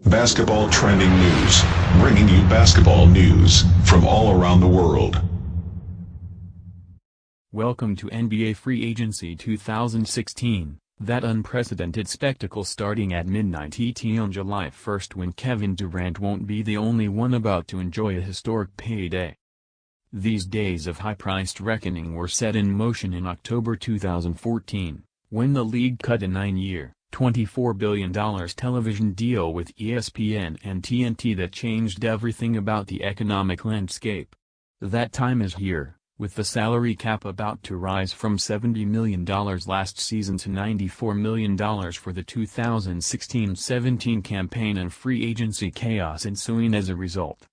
Basketball trending news, bringing you basketball news from all around the world. Welcome to NBA Free Agency 2016, that unprecedented spectacle starting at midnight ET on July 1st when Kevin Durant won't be the only one about to enjoy a historic payday. These days of high-priced reckoning were set in motion in October 2014, when the league cut a 9-year, $24 billion television deal with ESPN and TNT that changed everything about the economic landscape. That time is here, with the salary cap about to rise from $70 million last season to $94 million for the 2016-17 campaign and free agency chaos ensuing as a result.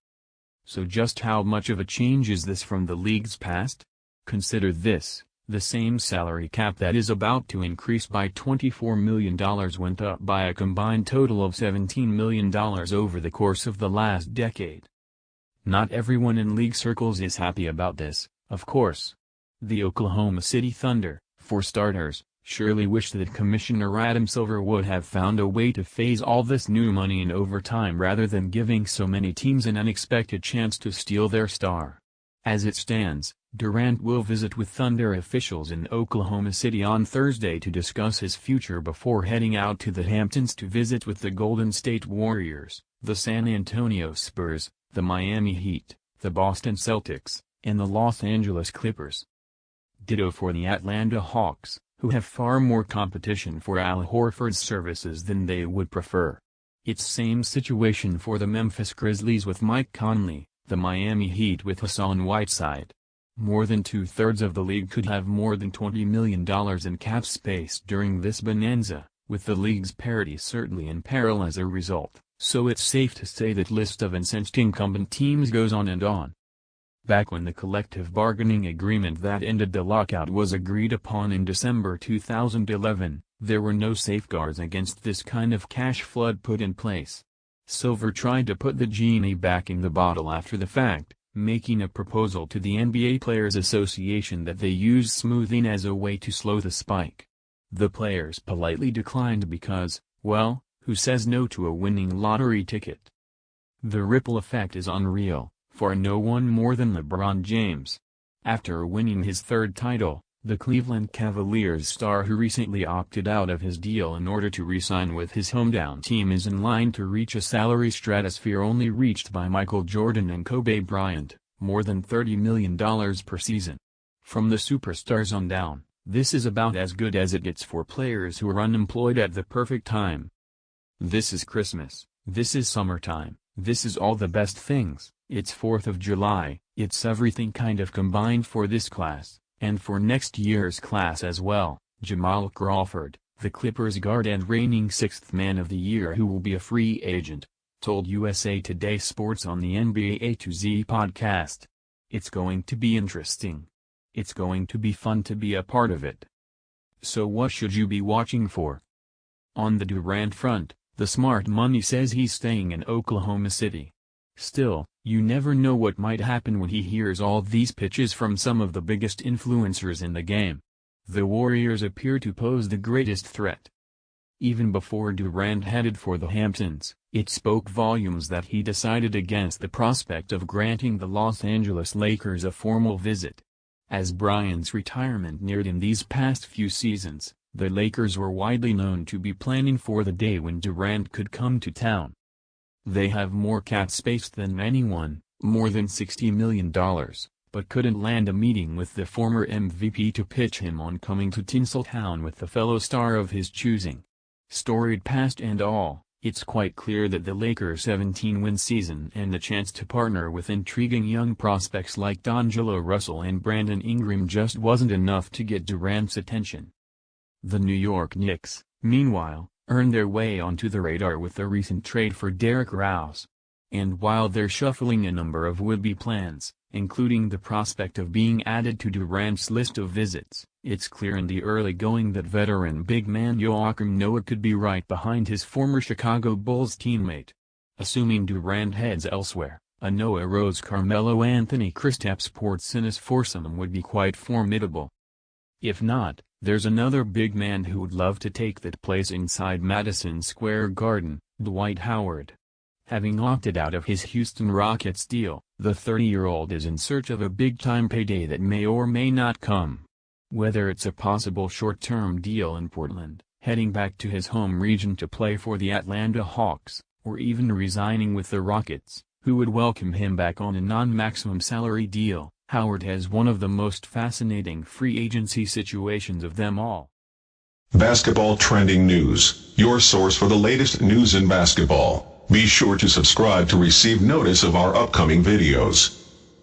So just how much of a change is this from the league's past? Consider this. The same salary cap that is about to increase by $24 million went up by a combined total of $17 million over the course of the last decade. Not everyone in league circles is happy about this, of course. The Oklahoma City Thunder, for starters, surely wish that Commissioner Adam Silver would have found a way to phase all this new money in overtime rather than giving so many teams an unexpected chance to steal their star. As it stands, Durant will visit with Thunder officials in Oklahoma City on Thursday to discuss his future before heading out to the Hamptons to visit with the Golden State Warriors, the San Antonio Spurs, the Miami Heat, the Boston Celtics, and the Los Angeles Clippers. Ditto for the Atlanta Hawks, who have far more competition for Al Horford's services than they would prefer. It's same situation for the Memphis Grizzlies with Mike Conley, the Miami Heat with Hassan Whiteside. More than two-thirds of the league could have more than $20 million in cap space during this bonanza, with the league's parity certainly in peril as a result, so it's safe to say that list of incensed incumbent teams goes on and on. Back when the collective bargaining agreement that ended the lockout was agreed upon in December 2011, there were no safeguards against this kind of cash flood put in place. Silver tried to put the genie back in the bottle after the fact, making a proposal to the NBA Players Association that they use smoothing as a way to slow the spike. The players politely declined because, well, who says no to a winning lottery ticket? The ripple effect is unreal, for no one more than LeBron James. After winning his third title, the Cleveland Cavaliers star who recently opted out of his deal in order to re-sign with his hometown team is in line to reach a salary stratosphere only reached by Michael Jordan and Kobe Bryant, more than $30 million per season. From the superstars on down, this is about as good as it gets for players who are unemployed at the perfect time. This is Christmas, this is summertime, this is all the best things, it's 4th of July, it's everything kind of combined for this class. And for next year's class as well. Jamal Crawford, the Clippers guard and reigning sixth man of the year who will be a free agent, told USA Today Sports on the NBA A to Z podcast. It's going to be interesting. It's going to be fun to be a part of it. So what should you be watching for? On the Durant front, the smart money says he's staying in Oklahoma City. Still, you never know what might happen when he hears all these pitches from some of the biggest influencers in the game. The Warriors appear to pose the greatest threat. Even before Durant headed for the Hamptons, it spoke volumes that he decided against the prospect of granting the Los Angeles Lakers a formal visit. As Bryant's retirement neared in these past few seasons, the Lakers were widely known to be planning for the day when Durant could come to town. They have more cap space than anyone, more than $60 million, but couldn't land a meeting with the former MVP to pitch him on coming to Tinseltown with the fellow star of his choosing. Storied past and all, it's quite clear that the Lakers' 17-win season and the chance to partner with intriguing young prospects like D'Angelo Russell and Brandon Ingram just wasn't enough to get Durant's attention. The New York Knicks, meanwhile, earned their way onto the radar with the recent trade for Derrick Rose. And while they're shuffling a number of would-be plans, including the prospect of being added to Durant's list of visits, it's clear in the early going that veteran big man Joakim Noah could be right behind his former Chicago Bulls teammate. Assuming Durant heads elsewhere, a Noah Rose Carmelo Anthony Kristaps Porzingis foursome would be quite formidable. If not, There's another big man who would love to take that place inside Madison Square Garden, Dwight Howard. Having opted out of his Houston Rockets deal, the 30-year-old is in search of a big-time payday that may or may not come. Whether it's a possible short-term deal in Portland, heading back to his home region to play for the Atlanta Hawks, or even resigning with the Rockets, who would welcome him back on a non-maximum salary deal, Howard has one of the most fascinating free agency situations of them all. Basketball Trending News, your source for the latest news in basketball. Be sure to subscribe to receive notice of our upcoming videos.